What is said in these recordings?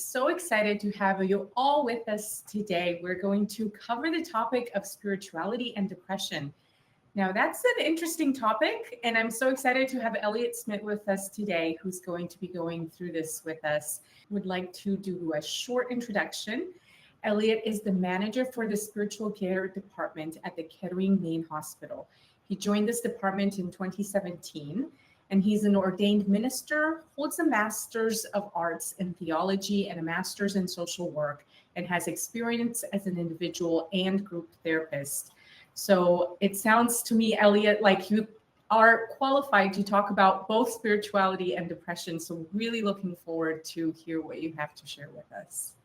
So excited to have you all with us today. We're going to cover the topic of spirituality and depression. Now, that's an interesting topic, and I'm so excited to have Elliot Smith with us today, who's going to be going through this with us. Would like to do a short introduction. Elliot is the manager for the spiritual care department at the Kettering Main Hospital. He joined this department in 2017, and he's an ordained minister, holds a master's of arts in theology and a master's in social work, and has experience as an individual and group therapist. So it sounds to me, Elliot, like you are qualified to talk about both spirituality and depression. So really looking forward to hear what you have to share with us.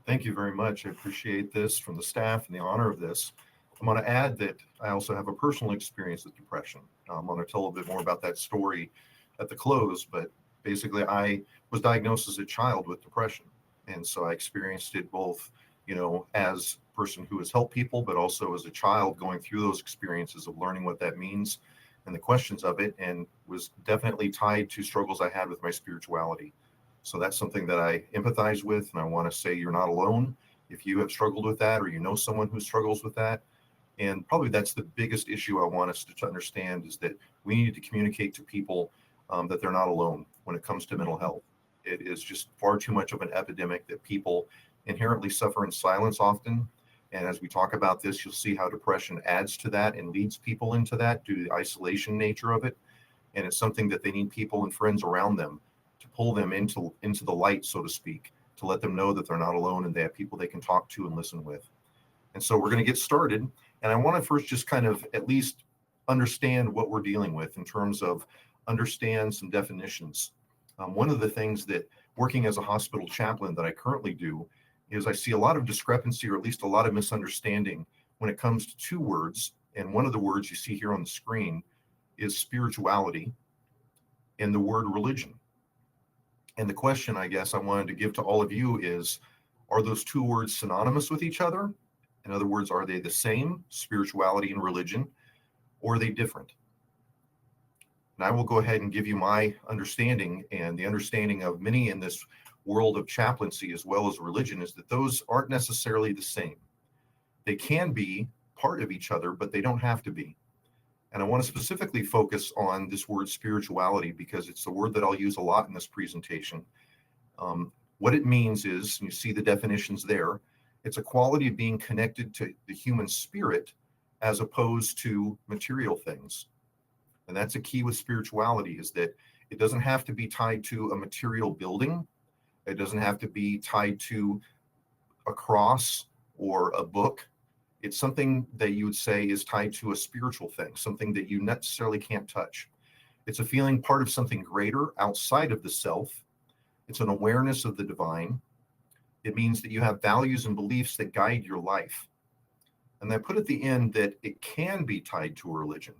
Thank you very much. I appreciate this from the staff and the honor of this. I'm going to add that I also have a personal experience with depression. I'm going to tell a bit more about that story at the close, but basically I was diagnosed as a child with depression. And so I experienced it both, as a person who has helped people, but also as a child going through those experiences of learning what that means and the questions of it, and was definitely tied to struggles I had with my spirituality. So that's something that I empathize with, and I want to say you're not alone if you have struggled with that or you know someone who struggles with that. And probably that's the biggest issue I want us to understand, is that we need to communicate to people that they're not alone when it comes to mental health. It is just far too much of an epidemic that people inherently suffer in silence often. And as we talk about this, you'll see how depression adds to that and leads people into that due to the isolation nature of it. And it's something that they need people and friends around them to pull them into the light, so to speak, to let them know that they're not alone and they have people they can talk to and listen with. And so we're going to get started. And I want to first just kind of at least understand what we're dealing with in terms of understand some definitions. One of the things that working as a hospital chaplain that I currently do is I see a lot of discrepancy, or at least a lot of misunderstanding when it comes to two words. And one of the words you see here on the screen is spirituality and the word religion. And the question I guess I wanted to give to all of you is, are those two words synonymous with each other? In other words, are they the same, spirituality and religion, or are they different? And I will go ahead and give you my understanding, and the understanding of many in this world of chaplaincy as well as religion is that those aren't necessarily the same. They can be part of each other, but they don't have to be. And I want to specifically focus on this word spirituality because it's the word that I'll use a lot in this presentation. What it means is, and you see the definitions there, it's a quality of being connected to the human spirit as opposed to material things. And that's a key with spirituality, is that it doesn't have to be tied to a material building. It doesn't have to be tied to a cross or a book. It's something that you would say is tied to a spiritual thing, something that you necessarily can't touch. It's a feeling part of something greater outside of the self. It's an awareness of the divine. It means that you have values and beliefs that guide your life. And I put at the end that it can be tied to a religion.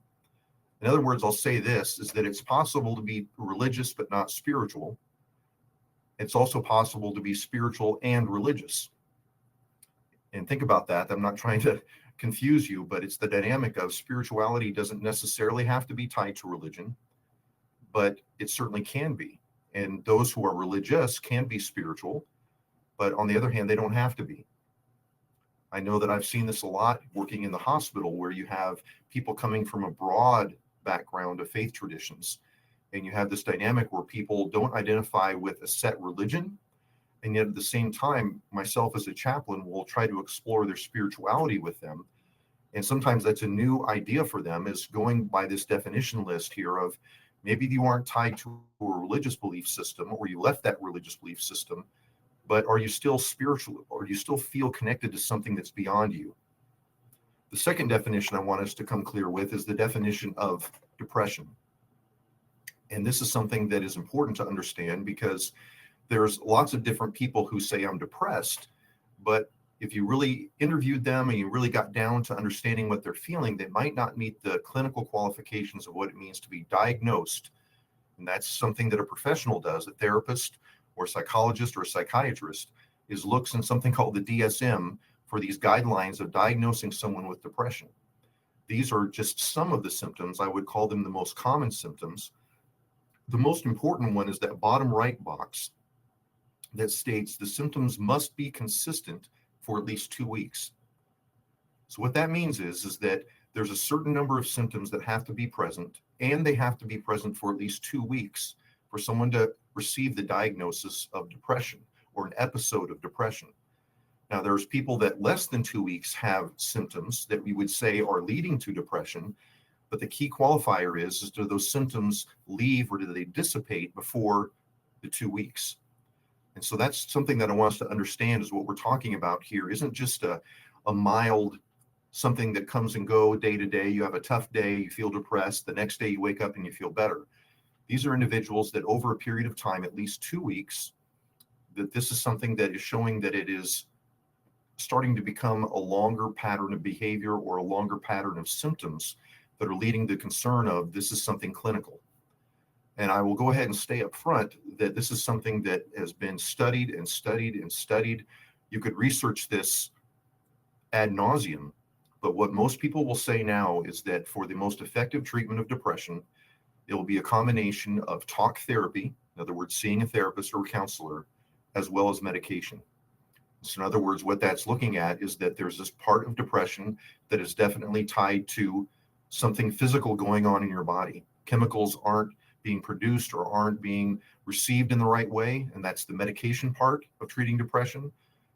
In other words, I'll say this, is that it's possible to be religious but not spiritual. It's also possible to be spiritual and religious. And think about that. I'm not trying to confuse you, but it's the dynamic of spirituality doesn't necessarily have to be tied to religion, but it certainly can be. And those who are religious can be spiritual, but on the other hand, they don't have to be. I know that I've seen this a lot working in the hospital, where you have people coming from a broad background of faith traditions, and you have this dynamic where people don't identify with a set religion, and yet at the same time, myself as a chaplain will try to explore their spirituality with them. And sometimes that's a new idea for them, is going by this definition list here of maybe you aren't tied to a religious belief system, or you left that religious belief system, but are you still spiritual, or do you still feel connected to something that's beyond you? The second definition I want us to come clear with is the definition of depression. And this is something that is important to understand, because there's lots of different people who say I'm depressed, but if you really interviewed them and you really got down to understanding what they're feeling, they might not meet the clinical qualifications of what it means to be diagnosed. And that's something that a professional does, a therapist or a psychologist or a psychiatrist, is looks in something called the DSM for these guidelines of diagnosing someone with depression. These are just some of the symptoms. I would call them the most common symptoms. The most important one is that bottom right box. that states the symptoms must be consistent for at least 2 weeks. So what that means is that there's a certain number of symptoms that have to be present, and they have to be present for at least 2 weeks for someone to receive the diagnosis of depression or an episode of depression. Now, there's people that less than 2 weeks have symptoms that we would say are leading to depression, but the key qualifier is do those symptoms leave or do they dissipate before the 2 weeks? And so that's something that I want us to understand is what we're talking about here isn't just a mild something that comes and go day to day. You have a tough day, you feel depressed. The next day you wake up and you feel better. These are individuals that over a period of time, at least 2 weeks, that this is something that is showing that it is starting to become a longer pattern of behavior or a longer pattern of symptoms that are leading to concern of this is something clinical. And I will go ahead and stay up front that this is something that has been studied and studied and studied. You could research this ad nauseum, but what most people will say now is that for the most effective treatment of depression, it will be a combination of talk therapy, in other words, seeing a therapist or a counselor, as well as medication. So in other words, what that's looking at is that there's this part of depression that is definitely tied to something physical going on in your body. Chemicals aren't being produced or aren't being received in the right way, and that's the medication part of treating depression.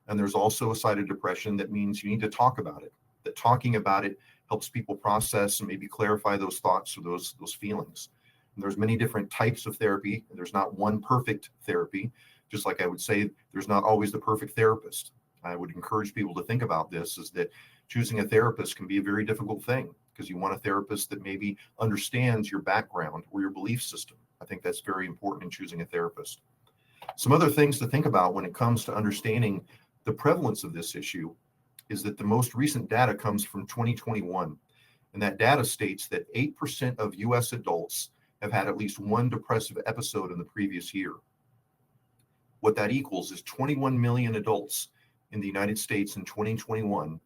And there's also a side of depression that means you need to talk about it, that talking about it helps people process and maybe clarify those thoughts or those feelings. And there's many different types of therapy, and there's not one perfect therapy. Just like I would say, there's not always the perfect therapist. I would encourage people to think about this is that choosing a therapist can be a very difficult thing because you want a therapist that maybe understands your background or your belief system. I think that's very important in choosing a therapist. Some other things to think about when it comes to understanding the prevalence of this issue is that the most recent data comes from 2021. And that data states that 8% of US adults have had at least one depressive episode in the previous year. What that equals is 21 million adults in the United States in 2021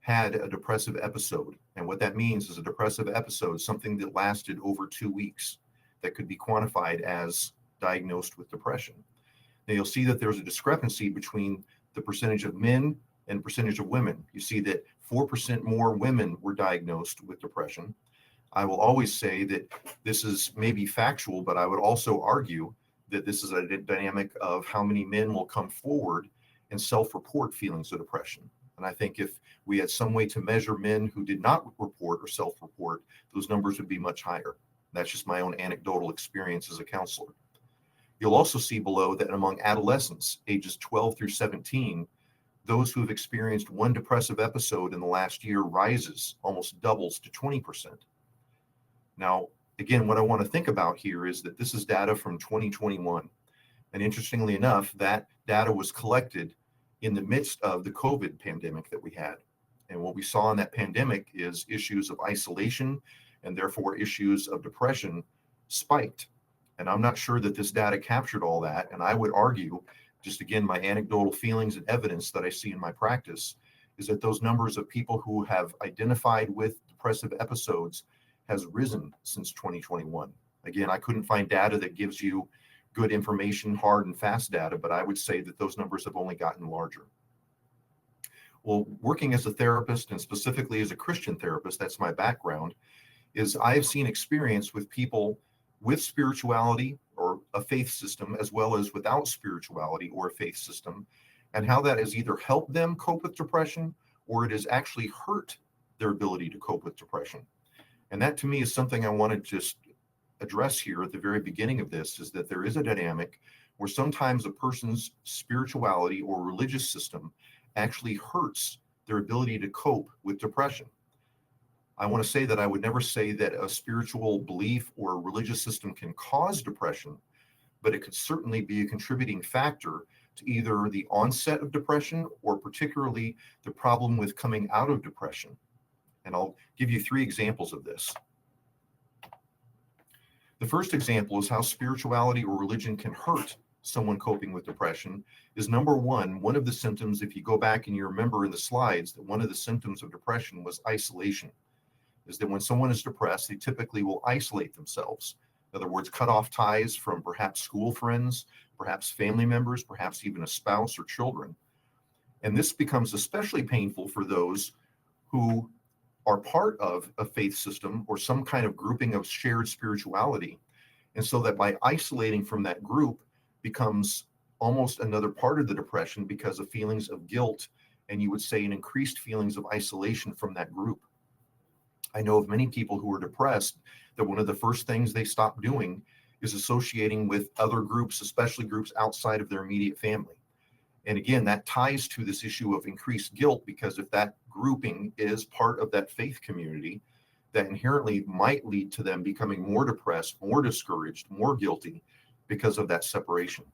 had a depressive episode. And what that means is a depressive episode, something that lasted over 2 weeks that could be quantified as diagnosed with depression. Now you'll see that there's a discrepancy between the percentage of men and percentage of women. You see that 4% more women were diagnosed with depression. I will always say that this is maybe factual, but I would also argue that this is a dynamic of how many men will come forward and self-report feelings of depression. And I think if we had some way to measure men who did not report or self-report, those numbers would be much higher. That's just my own anecdotal experience as a counselor. You'll also see below that among adolescents, ages 12 through 17, those who have experienced one depressive episode in the last year rises, almost doubles to 20%. Now, again, what I want to think about here is that this is data from 2021. And interestingly enough, that data was collected in the midst of the COVID pandemic that we had. And what we saw in that pandemic is issues of isolation and therefore issues of depression spiked. And I'm not sure that this data captured all that. And I would argue, just again, my anecdotal feelings and evidence that I see in my practice is that those numbers of people who have identified with depressive episodes has risen since 2021. Again, I couldn't find data that gives you good information, hard and fast data, but I would say that those numbers have only gotten larger. Well, working as a therapist and specifically as a Christian therapist, that's my background, is I have seen experience with people with spirituality or a faith system, as well as without spirituality or a faith system, and how that has either helped them cope with depression or it has actually hurt their ability to cope with depression. And that to me is something I want to just address here at the very beginning of this, is that there is a dynamic where sometimes a person's spirituality or religious system actually hurts their ability to cope with depression. I want to say that I would never say that a spiritual belief or a religious system can cause depression, but it could certainly be a contributing factor to either the onset of depression or particularly the problem with coming out of depression. And I'll give you 3 examples of this. The first example is how spirituality or religion can hurt someone coping with depression is number one of the symptoms, if you go back and you remember in the slides, that one of the symptoms of depression was isolation, is that when someone is depressed, they typically will isolate themselves. In other words, cut off ties from perhaps school friends, perhaps family members, perhaps even a spouse or children. And this becomes especially painful for those who are part of a faith system or some kind of grouping of shared spirituality. And so that by isolating from that group becomes almost another part of the depression because of feelings of guilt, and you would say an increased feelings of isolation from that group. I know of many people who are depressed that one of the first things they stop doing is associating with other groups, especially groups outside of their immediate family. And again, that ties to this issue of increased guilt, because if that grouping is part of that faith community, that inherently might lead to them becoming more depressed, more discouraged, more guilty because of that separation.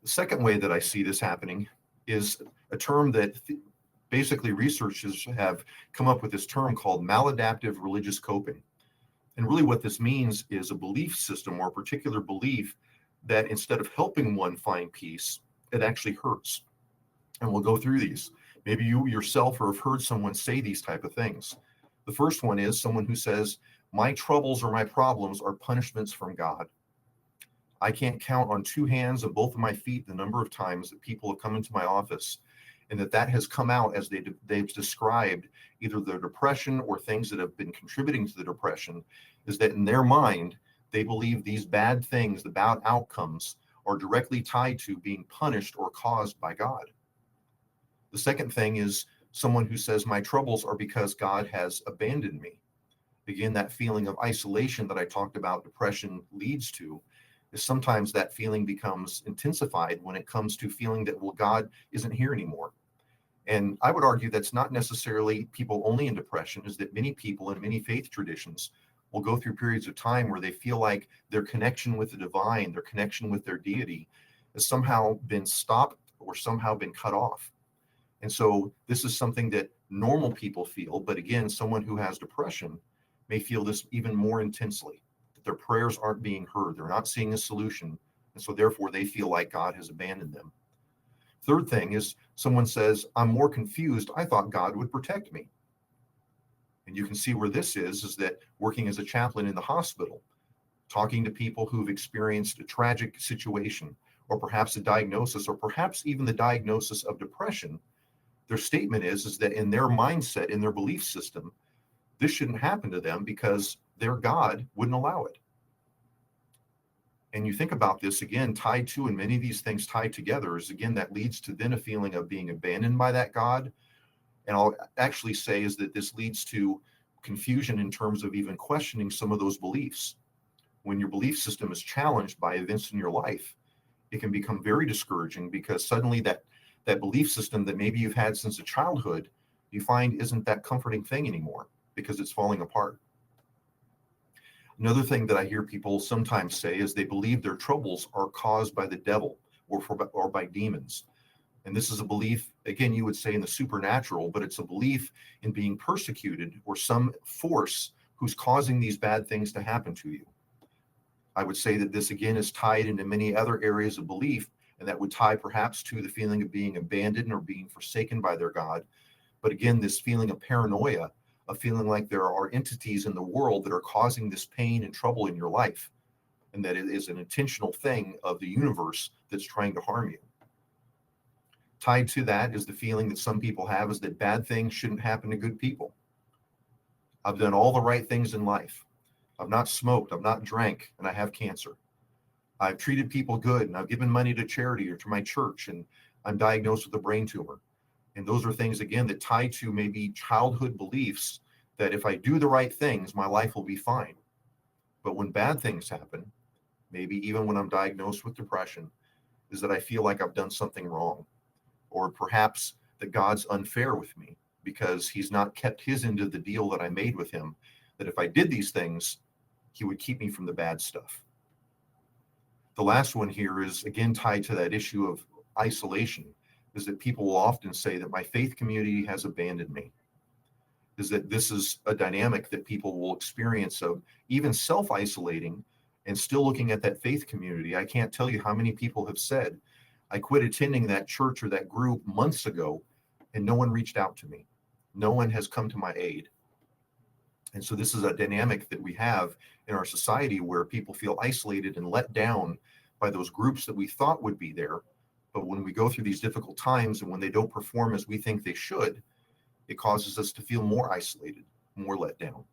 The second way that I see this happening is a term that basically researchers have come up with, this term called maladaptive religious coping. And really what this means is a belief system or a particular belief that instead of helping one find peace, it actually hurts. And we'll go through these. Maybe you yourself or have heard someone say these type of things. The first one is someone who says, my troubles or my problems are punishments from God. I can't count on two hands and both of my feet the number of times that people have come into my office, and that has come out as they've described either their depression or things that have been contributing to the depression, is that in their mind, they believe these bad things, the bad outcomes, are directly tied to being punished or caused by God. The second thing is someone who says, my troubles are because God has abandoned me. Again, that feeling of isolation that I talked about depression leads to, is sometimes that feeling becomes intensified when it comes to feeling that, well, God isn't here anymore. And I would argue that's not necessarily people only in depression, is that many people in many faith traditions will go through periods of time where they feel like their connection with the divine, their connection with their deity has somehow been stopped or somehow been cut off. And so this is something that normal people feel, but again, someone who has depression may feel this even more intensely, that their prayers aren't being heard, they're not seeing a solution, and so therefore they feel like God has abandoned them. Third thing is someone says, I'm more confused, I thought God would protect me. And you can see where this is that working as a chaplain in the hospital, talking to people who've experienced a tragic situation, or perhaps a diagnosis, or perhaps even the diagnosis of depression, their statement is that in their mindset, in their belief system, this shouldn't happen to them because their God wouldn't allow it. And you think about this again, tied to, and many of these things tied together, is again, that leads to then a feeling of being abandoned by that God. And I'll actually say is that this leads to confusion in terms of even questioning some of those beliefs. When your belief system is challenged by events in your life, it can become very discouraging, because suddenly that belief system that maybe you've had since a childhood, you find isn't that comforting thing anymore because it's falling apart. Another thing that I hear people sometimes say is they believe their troubles are caused by the devil or by demons. And this is a belief, again, you would say in the supernatural, but it's a belief in being persecuted or some force who's causing these bad things to happen to you. I would say that this again is tied into many other areas of belief, and that would tie perhaps to the feeling of being abandoned or being forsaken by their God. But again, this feeling of paranoia, of feeling like there are entities in the world that are causing this pain and trouble in your life, and that it is an intentional thing of the universe that's trying to harm you. Tied to that is the feeling that some people have is that bad things shouldn't happen to good people. I've done all the right things in life. I've not smoked, I've not drank, and I have cancer. I've treated people good, and I've given money to charity or to my church, and I'm diagnosed with a brain tumor. And those are things, again, that tie to maybe childhood beliefs that if I do the right things, my life will be fine. But when bad things happen, maybe even when I'm diagnosed with depression, is that I feel like I've done something wrong. Or perhaps that God's unfair with me because he's not kept his end of the deal that I made with him, that if I did these things, he would keep me from the bad stuff. The last one here is, again, tied to that issue of isolation, is that people will often say that my faith community has abandoned me. Is that this is a dynamic that people will experience of even self-isolating and still looking at that faith community. I can't tell you how many people have said, I quit attending that church or that group months ago, and no one reached out to me. No one has come to my aid. And so this is a dynamic that we have in our society where people feel isolated and let down by those groups that we thought would be there. But when we go through these difficult times and when they don't perform as we think they should, it causes us to feel more isolated, more let down.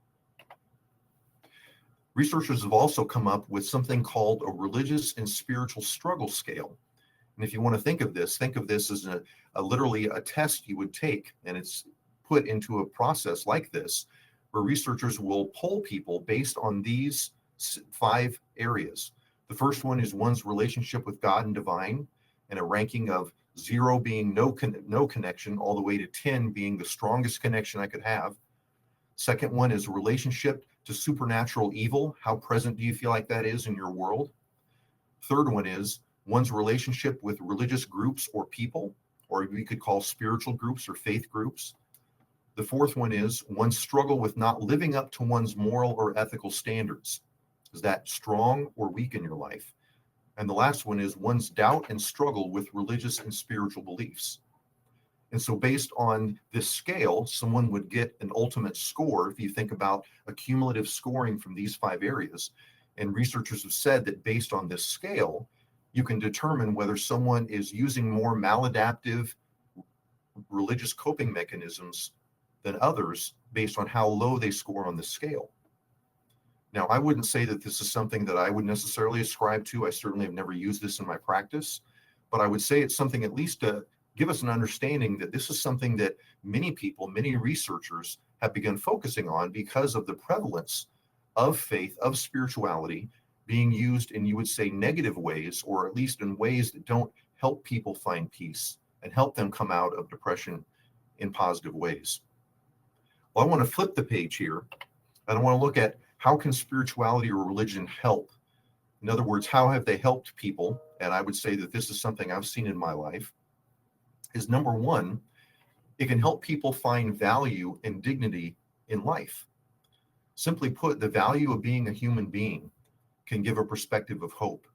Researchers have also come up with something called a religious and spiritual struggle scale. And if you want to think of this as literally a test you would take, and it's put into a process like this, where researchers will poll people based on these 5 areas. The first one is one's relationship with God and divine, and a ranking of 0 being no connection, all the way to 10 being the strongest connection I could have. Second one is relationship to supernatural evil. How present do you feel like that is in your world? Third one is one's relationship with religious groups or people, or we could call spiritual groups or faith groups. The fourth one is one's struggle with not living up to one's moral or ethical standards. Is that strong or weak in your life? And the last one is one's doubt and struggle with religious and spiritual beliefs. And so based on this scale, someone would get an ultimate score if you think about a cumulative scoring from these 5 areas. And researchers have said that based on this scale, you can determine whether someone is using more maladaptive religious coping mechanisms than others based on how low they score on the scale. Now, I wouldn't say that this is something that I would necessarily ascribe to. I certainly have never used this in my practice, but I would say it's something at least to give us an understanding that this is something that many people, many researchers have begun focusing on because of the prevalence of faith, of spirituality being used in, you would say, negative ways, or at least in ways that don't help people find peace and help them come out of depression in positive ways. Well, I want to flip the page here, and I want to look at how can spirituality or religion help? In other words, how have they helped people? And I would say that this is something I've seen in my life, is number one, it can help people find value and dignity in life. Simply put, the value of being a human being can give a perspective of hope.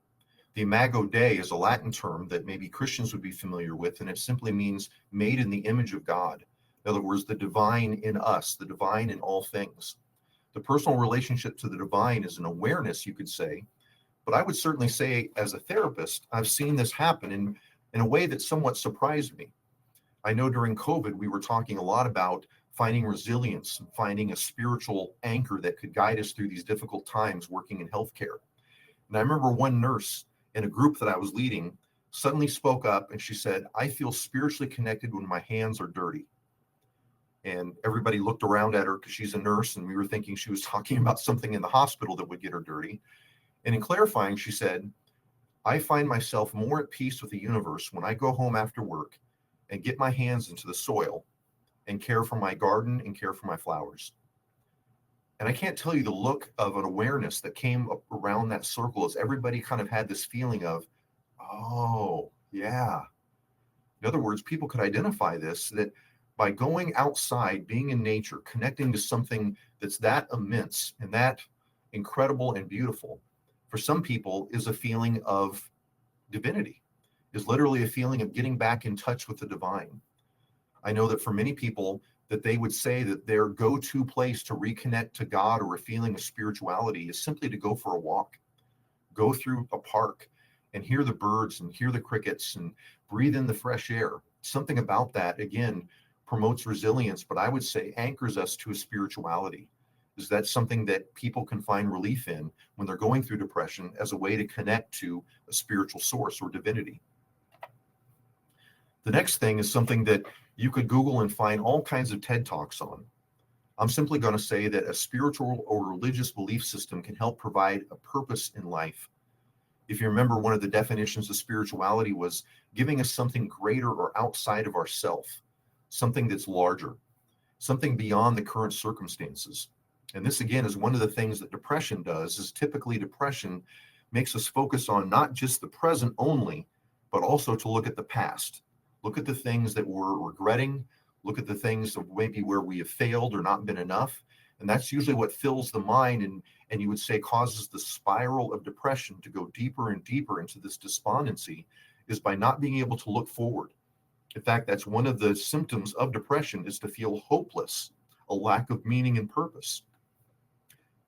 The Imago Dei is a Latin term that maybe Christians would be familiar with, and it simply means made in the image of God. In other words, the divine in us, the divine in all things. The personal relationship to the divine is an awareness, you could say, but I would certainly say as a therapist, I've seen this happen in a way that somewhat surprised me. I know during COVID, we were talking a lot about finding resilience, finding a spiritual anchor that could guide us through these difficult times working in healthcare. And I remember one nurse in a group that I was leading suddenly spoke up and she said, "I feel spiritually connected when my hands are dirty." And everybody looked around at her because she's a nurse, and we were thinking she was talking about something in the hospital that would get her dirty. And in clarifying, she said, "I find myself more at peace with the universe when I go home after work and get my hands into the soil and care for my garden and care for my flowers." And I can't tell you the look of an awareness that came up around that circle as everybody kind of had this feeling of, oh, yeah. In other words, people could identify this, that by going outside, being in nature, connecting to something that's that immense and that incredible and beautiful, for some people is a feeling of divinity, is literally a feeling of getting back in touch with the divine. I know that for many people, that they would say that their go-to place to reconnect to God or a feeling of spirituality is simply to go for a walk, go through a park and hear the birds and hear the crickets and breathe in the fresh air. Something about that, again, promotes resilience, but I would say anchors us to a spirituality. Is that something that people can find relief in when they're going through depression as a way to connect to a spiritual source or divinity? The next thing is something that you could Google and find all kinds of TED Talks on. I'm simply going to say that a spiritual or religious belief system can help provide a purpose in life. If you remember, one of the definitions of spirituality was giving us something greater or outside of ourself, something that's larger, something beyond the current circumstances. And this, again, is one of the things that depression does, is typically depression makes us focus on not just the present only, but also to look at the past. Look at the things that we're regretting, look at the things of maybe where we have failed or not been enough. And that's usually what fills the mind and you would say causes the spiral of depression to go deeper and deeper into this despondency, is by not being able to look forward. In fact, that's one of the symptoms of depression, is to feel hopeless, a lack of meaning and purpose.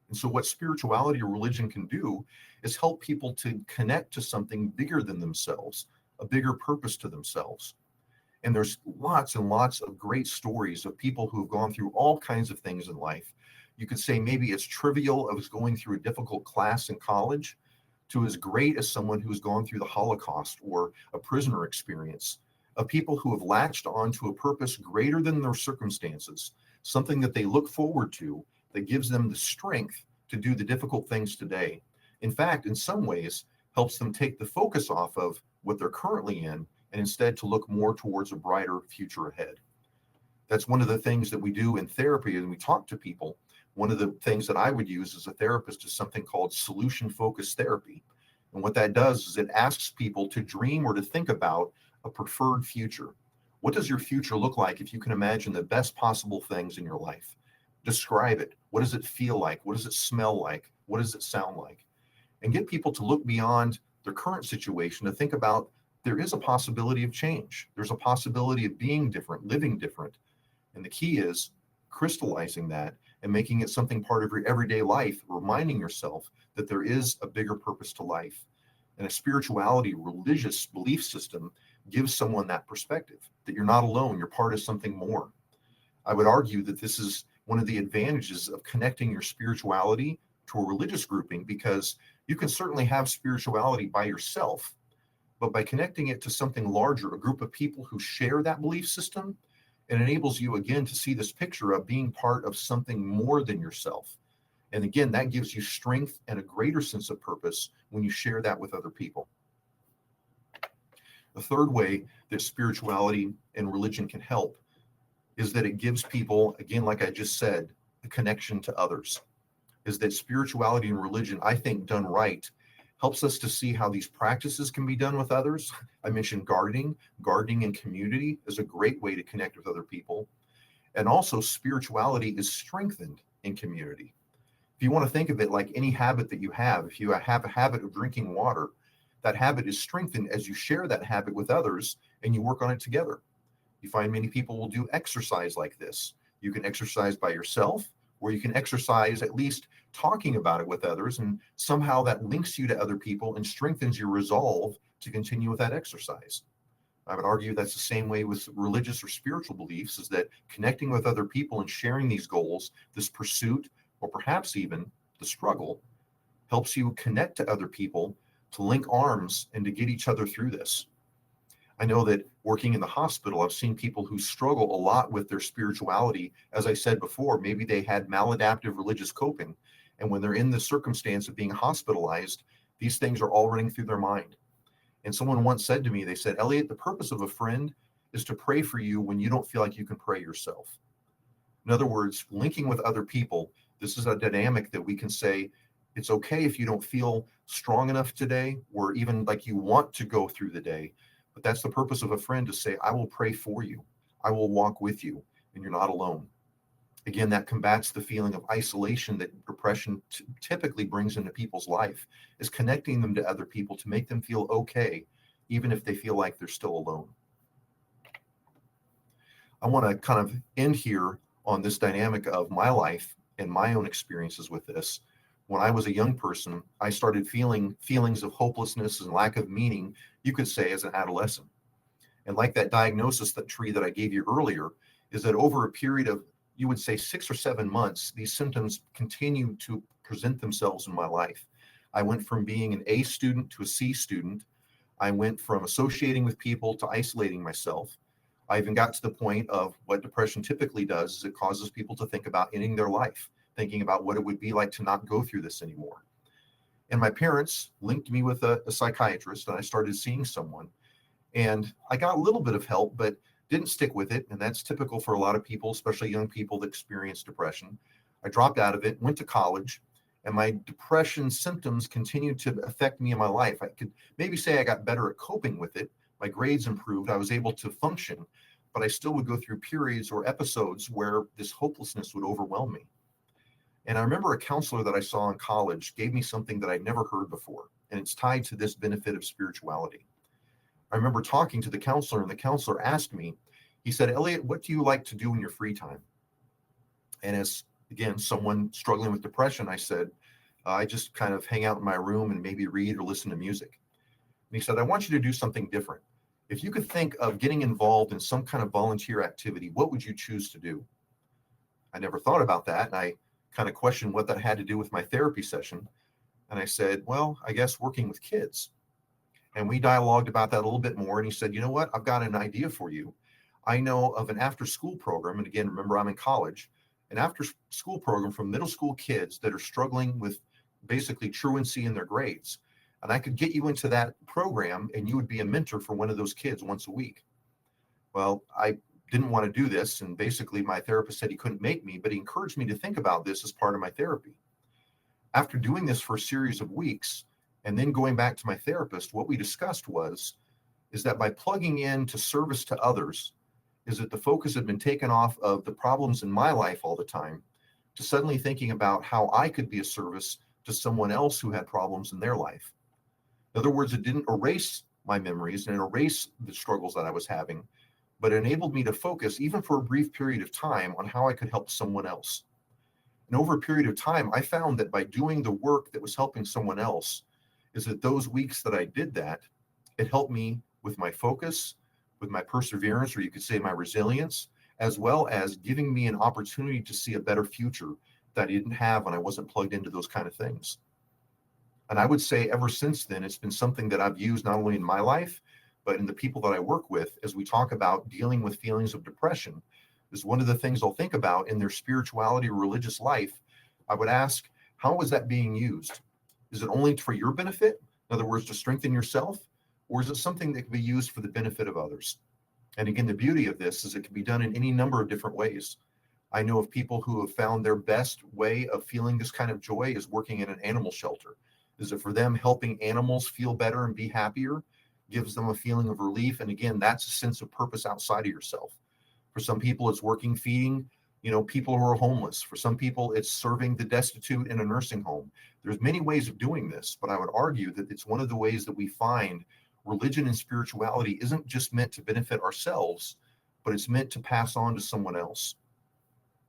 And so what spirituality or religion can do is help people to connect to something bigger than themselves, a bigger purpose to themselves. And there's lots and lots of great stories of people who have gone through all kinds of things in life. You could say maybe it's trivial as going through a difficult class in college to as great as someone who's gone through the Holocaust or a prisoner experience, of people who have latched onto a purpose greater than their circumstances, something that they look forward to that gives them the strength to do the difficult things today. In fact, in some ways, helps them take the focus off of what they're currently in and instead to look more towards a brighter future ahead. That's one of the things that we do in therapy and we talk to people. One of the things that I would use as a therapist is something called solution-focused therapy. And what that does is it asks people to dream or to think about a preferred future. What does your future look like if you can imagine the best possible things in your life? Describe it. What does it feel like? What does it smell like? What does it sound like? And get people to look beyond their current situation to think about there is a possibility of change. There's a possibility of being different, living different. And the key is crystallizing that and making it something part of your everyday life, reminding yourself that there is a bigger purpose to life. And a spirituality, religious belief system gives someone that perspective, that you're not alone, you're part of something more. I would argue that this is one of the advantages of connecting your spirituality to a religious grouping, because you can certainly have spirituality by yourself, but by connecting it to something larger, a group of people who share that belief system, it enables you again to see this picture of being part of something more than yourself. And again, that gives you strength and a greater sense of purpose when you share that with other people. The third way that spirituality and religion can help is that it gives people, again, like I just said, a connection to others. Is that spirituality and religion, I think done right, helps us to see how these practices can be done with others. I mentioned gardening. Gardening in community is a great way to connect with other people. And also spirituality is strengthened in community. If you want to think of it like any habit that you have, if you have a habit of drinking water, that habit is strengthened as you share that habit with others and you work on it together. You find many people will do exercise like this. You can exercise by yourself, or you can exercise at least talking about it with others, and somehow that links you to other people and strengthens your resolve to continue with that exercise. I would argue that's the same way with religious or spiritual beliefs, is that connecting with other people and sharing these goals, this pursuit, or perhaps even the struggle, helps you connect to other people, to link arms and to get each other through this. I know that working in the hospital, I've seen people who struggle a lot with their spirituality. As I said before, maybe they had maladaptive religious coping. And when they're in the circumstance of being hospitalized, these things are all running through their mind. And someone once said to me, they said, Elliot, the purpose of a friend is to pray for you when you don't feel like you can pray yourself. In other words, linking with other people, this is a dynamic that we can say, it's okay if you don't feel strong enough today, or even like you want to go through the day. But that's the purpose of a friend, to say, I will pray for you. I will walk with you, and you're not alone. Again, that combats the feeling of isolation that depression typically brings into people's life, is connecting them to other people to make them feel okay, even if they feel like they're still alone. I want to kind of end here on this dynamic of my life and my own experiences with this. When I was a young person, I started feeling feelings of hopelessness and lack of meaning, you could say, as an adolescent. And like that diagnosis, that tree that I gave you earlier, is that over a period of, you would say, 6 or 7 months, these symptoms continue to present themselves in my life. I went from being an A student to a C student. I went from associating with people to isolating myself. I even got to the point of what depression typically does, is it causes people to think about ending their life, thinking about what it would be like to not go through this anymore. And my parents linked me with a psychiatrist, and I started seeing someone. And I got a little bit of help, but didn't stick with it. And that's typical for a lot of people, especially young people that experience depression. I dropped out of it, went to college, and my depression symptoms continued to affect me in my life. I could maybe say I got better at coping with it. My grades improved. I was able to function, but I still would go through periods or episodes where this hopelessness would overwhelm me. And I remember a counselor that I saw in college gave me something that I'd never heard before, and it's tied to this benefit of spirituality. I remember talking to the counselor, and the counselor asked me, he said, Elliot, what do you like to do in your free time? And as again, someone struggling with depression, I said, I just kind of hang out in my room and maybe read or listen to music. And he said, I want you to do something different. If you could think of getting involved in some kind of volunteer activity, what would you choose to do? I never thought about that. And I kind of questioned what that had to do with my therapy session. And I said, well, I guess working with kids. And we dialogued about that a little bit more. And he said, you know what? I've got an idea for you. I know of an after school program. And again, remember, I'm in college, an after school program for middle school kids that are struggling with basically truancy in their grades. And I could get you into that program and you would be a mentor for one of those kids once a week. Well, I didn't want to do this. And basically my therapist said he couldn't make me, but he encouraged me to think about this as part of my therapy. After doing this for a series of weeks and then going back to my therapist, what we discussed is that by plugging in to service to others, is that the focus had been taken off of the problems in my life all the time to suddenly thinking about how I could be a service to someone else who had problems in their life. In other words, it didn't erase my memories and erase the struggles that I was having, but it enabled me to focus, even for a brief period of time, on how I could help someone else. And over a period of time, I found that by doing the work that was helping someone else, is that those weeks that I did that, it helped me with my focus, with my perseverance, or you could say my resilience, as well as giving me an opportunity to see a better future that I didn't have when I wasn't plugged into those kind of things. And I would say ever since then, it's been something that I've used not only in my life, but in the people that I work with as we talk about dealing with feelings of depression. Is one of the things I'll think about in their spirituality or religious life. I would ask, how is that being used? Is it only for your benefit? In other words, to strengthen yourself? Or is it something that can be used for the benefit of others? And again, the beauty of this is it can be done in any number of different ways. I know of people who have found their best way of feeling this kind of joy is working in an animal shelter. Is it for them helping animals feel better and be happier, gives them a feeling of relief? And again, that's a sense of purpose outside of yourself. For some people, it's working, feeding, people who are homeless. For some people, it's serving the destitute in a nursing home. There's many ways of doing this, but I would argue that it's one of the ways that we find religion and spirituality isn't just meant to benefit ourselves, but it's meant to pass on to someone else.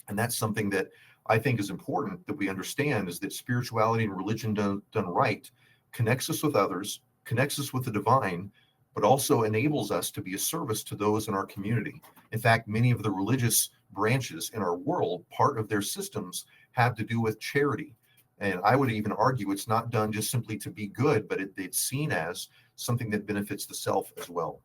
And that's something that I think is important that we understand, is that spirituality and religion done right connects us with others, connects us with the divine, but also enables us to be a service to those in our community. In fact, many of the religious branches in our world, part of their systems have to do with charity. And I would even argue it's not done just simply to be good, but it's seen as something that benefits the self as well.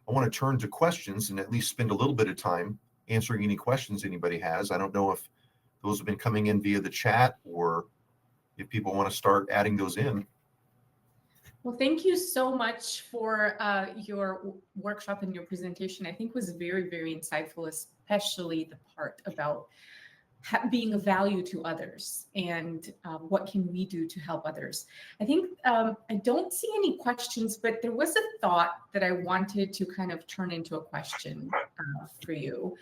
I want to turn to questions and at least spend a little bit of time answering any questions anybody has. I don't know if those have been coming in via the chat or if people want to start adding those in. Well, thank you so much for your workshop and your presentation. I think was very, very insightful, especially the part about being of value to others and what can we do to help others. I think I don't see any questions, but there was a thought that I wanted to kind of turn into a question for you.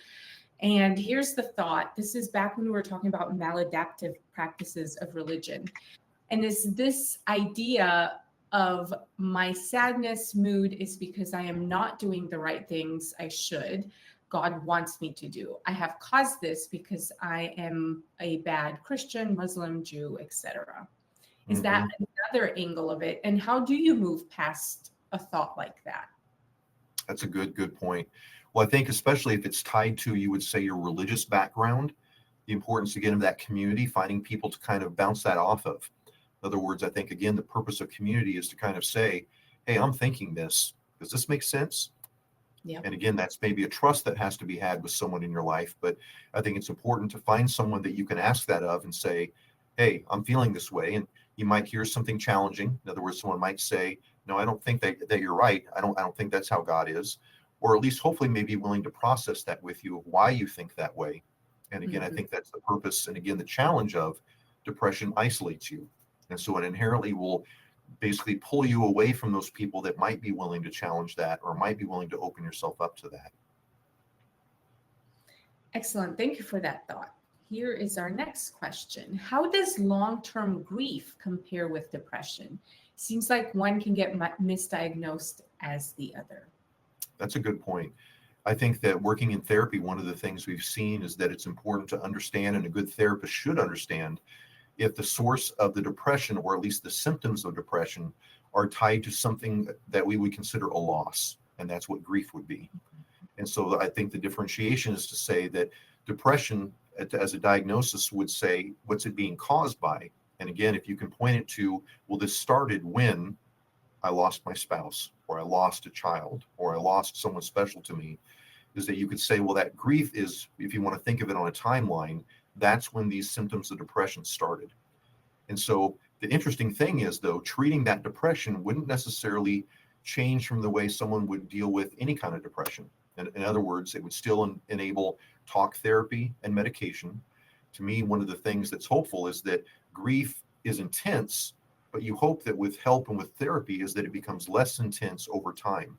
And here's the thought. This is back when we were talking about maladaptive practices of religion. And is this idea of my sadness mood is because I am not doing the right things I should, God wants me to do. I have caused this because I am a bad Christian, Muslim, Jew, etc. Is that another angle of it? And how do you move past a thought like that? That's a good point. Well, I think especially if it's tied to, you would say, your religious background, the importance to get into that community, finding people to kind of bounce that off of. In other words, I think, again, the purpose of community is to kind of say, hey, I'm thinking this. Does this make sense? Yeah. And again, that's maybe a trust that has to be had with someone in your life. But I think it's important to find someone that you can ask that of and say, hey, I'm feeling this way. And you might hear something challenging. In other words, someone might say, no, I don't think that you're right. I don't think that's how God is. Or at least hopefully maybe willing to process that with you of why you think that way. And again, I think that's the purpose. And again, the challenge of depression isolates you. And so it inherently will basically pull you away from those people that might be willing to challenge that or might be willing to open yourself up to that. Excellent. Thank you for that thought. Here is our next question. How does long-term grief compare with depression? Seems like one can get misdiagnosed as the other. That's a good point. I think that working in therapy, one of the things we've seen is that it's important to understand, and a good therapist should understand, if the source of the depression, or at least the symptoms of depression, are tied to something that we would consider a loss. And that's what grief would be. And so I think the differentiation is to say that depression as a diagnosis would say, what's it being caused by? And again, if you can point it to, well, this started when I lost my spouse, or I lost a child, or I lost someone special to me, is that you could say, well, that grief is, if you want to think of it on a timeline, that's when these symptoms of depression started. And so the interesting thing is, though, treating that depression wouldn't necessarily change from the way someone would deal with any kind of depression. In other words, it would still enable talk therapy and medication. To me, one of the things that's hopeful is that grief is intense, but you hope that with help and with therapy is that it becomes less intense over time.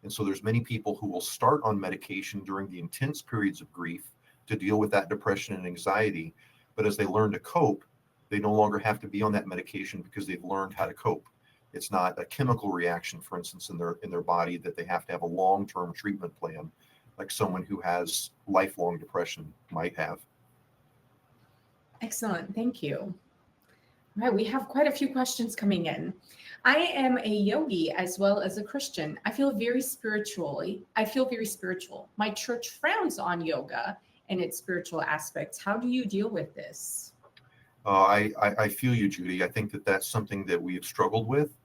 And so there's many people who will start on medication during the intense periods of grief to deal with that depression and anxiety. But as they learn to cope, they no longer have to be on that medication because they've learned how to cope. It's not a chemical reaction, for instance, in their body that they have to have a long-term treatment plan like someone who has lifelong depression might have. Excellent. Thank you. All right, we have quite a few questions coming in. I am a yogi as well as a Christian. I feel very spiritual. My church frowns on yoga and its spiritual aspects. How do you deal with this? I feel you, Judy. I think that that's something that we have struggled with.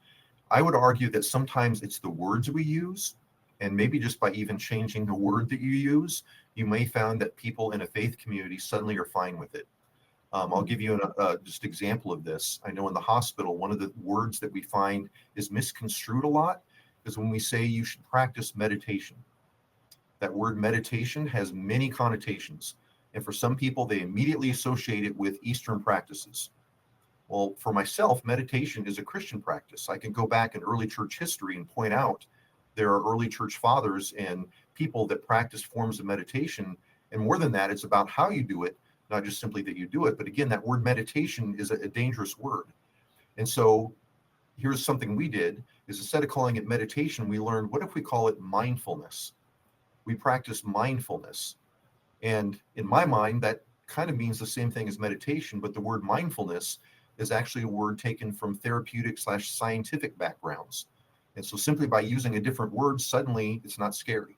I would argue that sometimes it's the words we use, and maybe just by even changing the word that you use, you may find that people in a faith community suddenly are fine with it. I'll give you just example of this. I know in the hospital, one of the words that we find is misconstrued a lot is when we say you should practice meditation. That word meditation has many connotations. And for some people, they immediately associate it with Eastern practices. Well, for myself, meditation is a Christian practice. I can go back in early church history and point out there are early church fathers and people that practice forms of meditation. And more than that, it's about how you do it, not just simply that you do it. But again, that word meditation is a dangerous word. And so here's something we did is instead of calling it meditation, we learned, what if we call it mindfulness? We practice mindfulness. And in my mind, that kind of means the same thing as meditation, but the word mindfulness is actually a word taken from therapeutic/scientific backgrounds. And so simply by using a different word, suddenly it's not scary.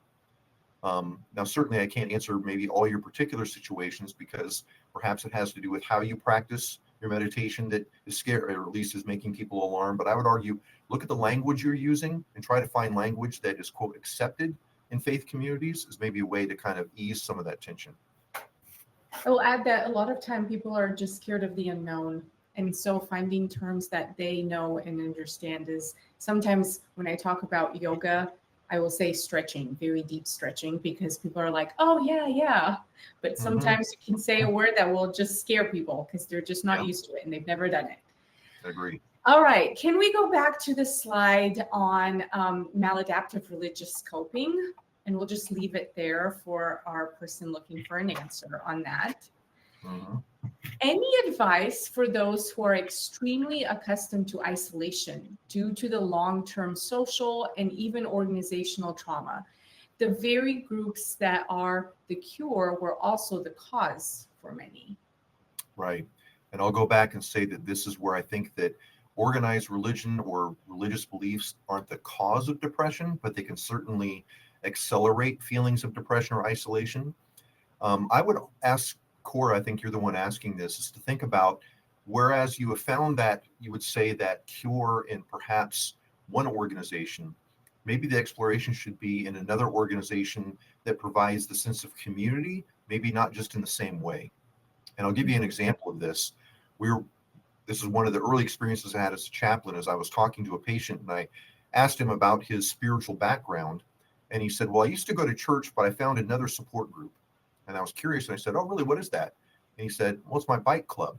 Now, certainly I can't answer maybe all your particular situations because perhaps it has to do with how you practice your meditation that is scary, or at least is making people alarmed. But I would argue, look at the language you're using and try to find language that is, quote, accepted in faith communities is maybe a way to kind of ease some of that tension. I will add that a lot of time people are just scared of the unknown. And so finding terms that they know and understand is sometimes when I talk about yoga, I will say stretching, very deep stretching, because people are like, oh, yeah. But sometimes you can say a word that will just scare people because they're just not used to it and they've never done it. I agree. All right. Can we go back to the slide on maladaptive religious coping? And we'll just leave it there for our person looking for an answer on that. Any advice for those who are extremely accustomed to isolation due to the long-term social and even organizational trauma? The very groups that are the cure were also the cause for many. Right. And I'll go back and say that this is where I think that organized religion or religious beliefs aren't the cause of depression, but they can certainly accelerate feelings of depression or isolation. I would ask Cora, I think you're the one asking this, is to think about, whereas you have found that you would say that cure in perhaps one organization, maybe the exploration should be in another organization that provides the sense of community, maybe not just in the same way. And I'll give you an example of this. This is one of the early experiences I had as a chaplain, as I was talking to a patient and I asked him about his spiritual background. And he said, well, I used to go to church, but I found another support group. And I was curious. And I said, oh, really? What is that? And he said, well, it's my bike club.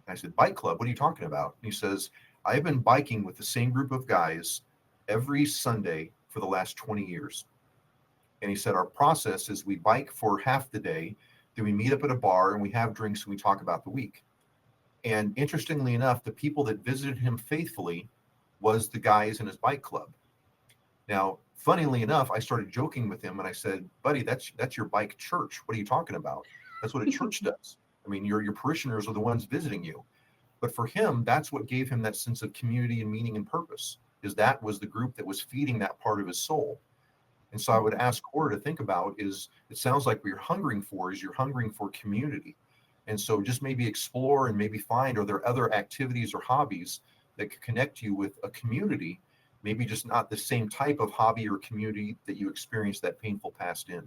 And I said, bike club? What are you talking about? And he says, I've been biking with the same group of guys every Sunday for the last 20 years. And he said, our process is we bike for half the day, then we meet up at a bar and we have drinks and we talk about the week. And interestingly enough, the people that visited him faithfully was the guys in his bike club. Now, Funnily enough, I started joking with him and I said, buddy, that's your bike church. What are you talking about? That's what a church does. I mean, your parishioners are the ones visiting you. But for him, that's what gave him that sense of community and meaning and purpose, is that was the group that was feeding that part of his soul. And so I would ask Cora to think about is, it sounds like what you're hungering for is you're hungering for community. And so just maybe explore and maybe find, are there other activities or hobbies that could connect you with a community, maybe just not the same type of hobby or community that you experienced that painful past in.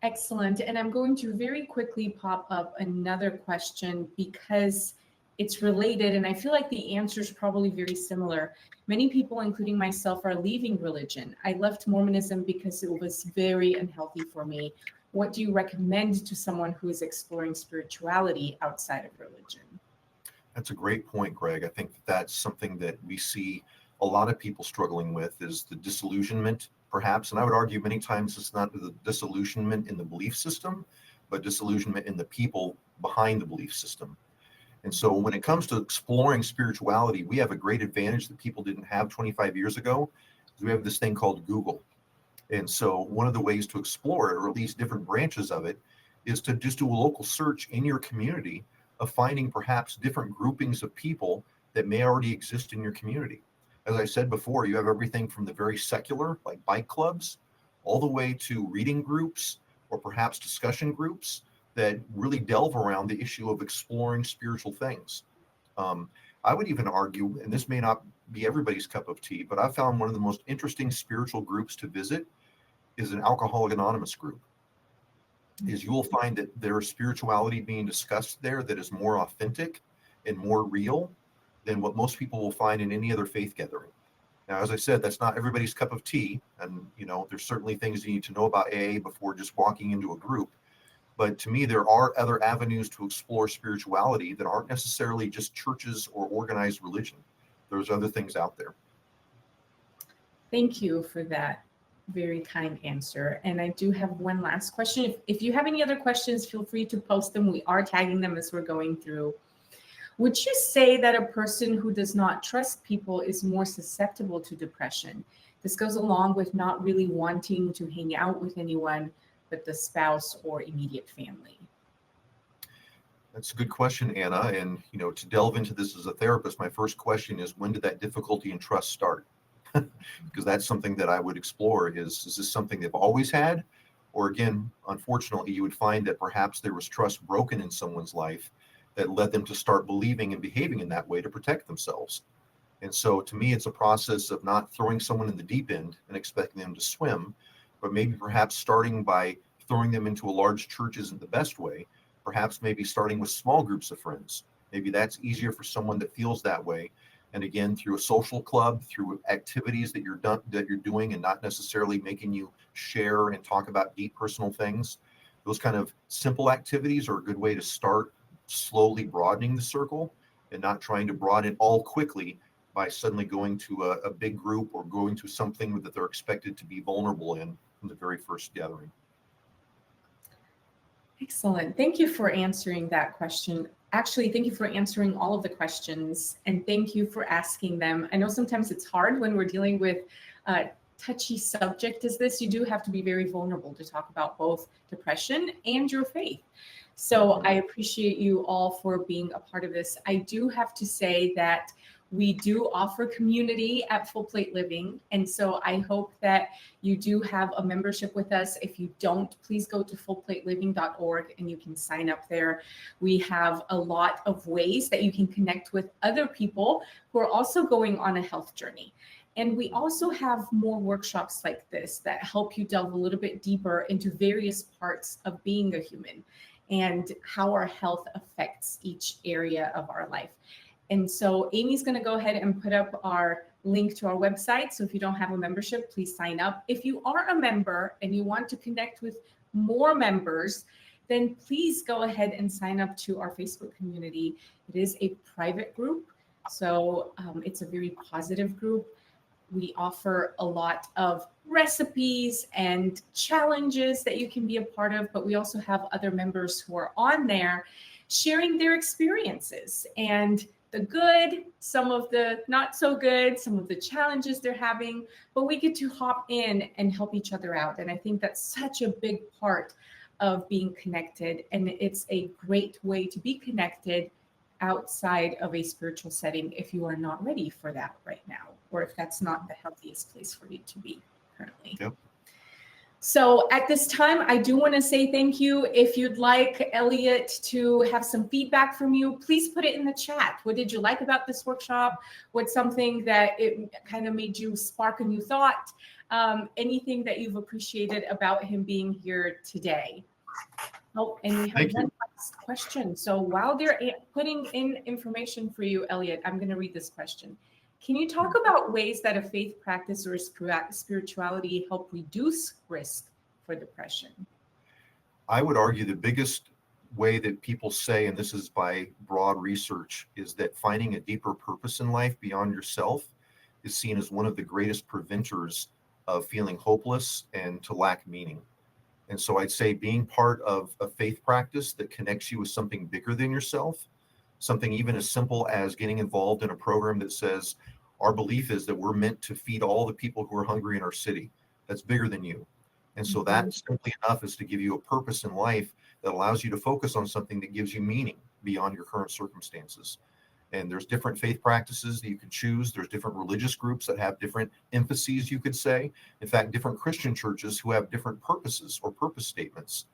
Excellent. And I'm going to very quickly pop up another question because it's related, and I feel like the answer is probably very similar. Many people, including myself, are leaving religion. I left Mormonism because it was very unhealthy for me. What do you recommend to someone who is exploring spirituality outside of religion? That's a great point, Greg. I think that's something that we see a lot of people struggling with, is the disillusionment, perhaps. And I would argue many times it's not the disillusionment in the belief system, but disillusionment in the people behind the belief system. And so when it comes to exploring spirituality, we have a great advantage that people didn't have 25 years ago. We have this thing called Google. And so one of the ways to explore it, or at least different branches of it, is to just do a local search in your community of finding perhaps different groupings of people that may already exist in your community. As I said before, you have everything from the very secular, like bike clubs, all the way to reading groups or perhaps discussion groups that really delve around the issue of exploring spiritual things. I would even argue, and this may not be everybody's cup of tea, but I found one of the most interesting spiritual groups to visit is an Alcoholic Anonymous group. Is you will find that there is spirituality being discussed there that is more authentic and more real than what most people will find in any other faith gathering. Now, as I said, that's not everybody's cup of tea. And, there's certainly things you need to know about AA before just walking into a group. But to me, there are other avenues to explore spirituality that aren't necessarily just churches or organized religion. There's other things out there. Thank you for that very kind answer. And I do have one last question. If you have any other questions, feel free to post them. We are tagging them as we're going through. Would you say that a person who does not trust people is more susceptible to depression? This goes along with not really wanting to hang out with anyone but the spouse or immediate family. That's a good question, Anna. And, to delve into this as a therapist, my first question is, when did that difficulty in trust start? Because that's something that I would explore. Is this something they've always had? Or again, unfortunately, you would find that perhaps there was trust broken in someone's life that led them to start believing and behaving in that way to protect themselves. And so to me, it's a process of not throwing someone in the deep end and expecting them to swim, but maybe perhaps starting by throwing them into a large church isn't the best way. Perhaps maybe starting with small groups of friends. Maybe that's easier for someone that feels that way. And again, through a social club, through activities that you're doing and not necessarily making you share and talk about deep personal things. Those kind of simple activities are a good way to start slowly broadening the circle and not trying to broaden it all quickly by suddenly going to a big group or going to something that they're expected to be vulnerable in the very first gathering. Excellent. Thank you for answering that question. Actually, thank you for answering all of the questions, and thank you for asking them. I know sometimes it's hard when we're dealing with a touchy subject as this. You do have to be very vulnerable to talk about both depression and your faith. So I appreciate you all for being a part of this. I do have to say that we do offer community at FullPlateLiving. And so I hope that you do have a membership with us. If you don't, please go to FullPlateLiving.org and you can sign up there. We have a lot of ways that you can connect with other people who are also going on a health journey. And we also have more workshops like this that help you delve a little bit deeper into various parts of being a human and how our health affects each area of our life. And so Amy's going to go ahead and put up our link to our website. So if you don't have a membership, please sign up. If you are a member and you want to connect with more members, then please go ahead and sign up to our Facebook community. It is a private group. So it's a very positive group. We offer a lot of recipes and challenges that you can be a part of, but we also have other members who are on there sharing their experiences and the good, some of the not so good, some of the challenges they're having, but we get to hop in and help each other out. And I think that's such a big part of being connected. And it's a great way to be connected outside of a spiritual setting if you are not ready for that right now, or if that's not the healthiest place for you to be currently. Yep. So at this time, I do want to say thank you. If you'd like Elliot to have some feedback from you, please put it in the chat. What did you like about this workshop? What's something that it kind of made you spark a new thought? Anything that you've appreciated about him being here today? Oh, and we have one last question. So while they're putting in information for you, Elliot, I'm going to read this question. Can you talk about ways that a faith practice or spirituality help reduce risk for depression? I would argue the biggest way that people say, and this is by broad research, is that finding a deeper purpose in life beyond yourself is seen as one of the greatest preventers of feeling hopeless and to lack meaning. And so I'd say being part of a faith practice that connects you with something bigger than yourself, something even as simple as getting involved in a program that says, our belief is that we're meant to feed all the people who are hungry in our city. That's bigger than you. And so that simply enough is to give you a purpose in life that allows you to focus on something that gives you meaning beyond your current circumstances. And there's different faith practices that you can choose. There's different religious groups that have different emphases, you could say. In fact, different Christian churches who have different purposes or purpose statements.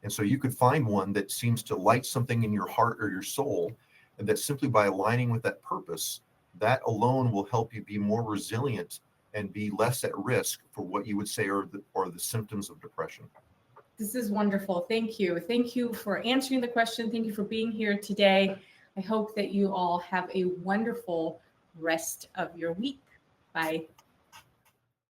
And so you could find one that seems to light something in your heart or your soul, and that simply by aligning with that purpose, that alone will help you be more resilient and be less at risk for what you would say are the symptoms of depression. This is wonderful. Thank you. Thank you for answering the question. Thank you for being here today. I hope that you all have a wonderful rest of your week. Bye.